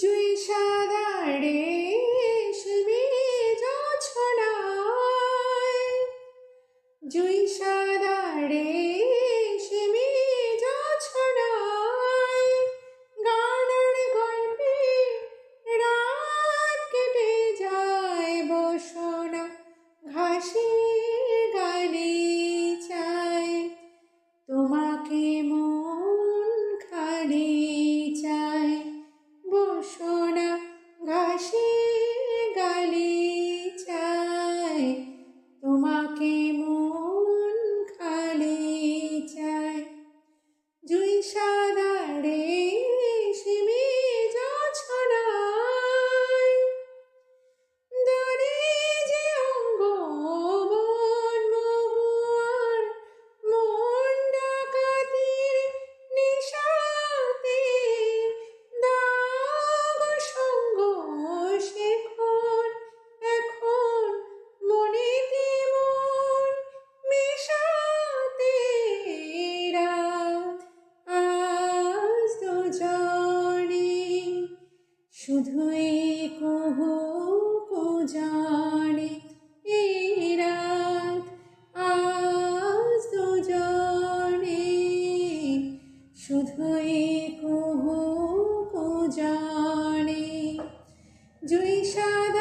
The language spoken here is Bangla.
জুই সাদা রেশমি জোছনায়, জুই সাদা রেশমি জোছনায় গানের গল্পে রাত কেটে যায়। বসনা ঘাসের গালিচায় তোমাকে মন খালি চায়। বসনা ঘাসের গালিচায় তোমাকে মন খালি চায়। জুই সাদা রেশমি জোছনায় দরে যে অঙ্গ বন মহুয়ার মন ডাকাতির নিশাতে দাগ সঙ্গ শেখন এখন মনেতে মন মেশাতে। রাত আজ দুজনে শুধুই কুহুক জানে। এই রাত আজ দুজনে শুধুই কুহুক জানে। জুই সাদা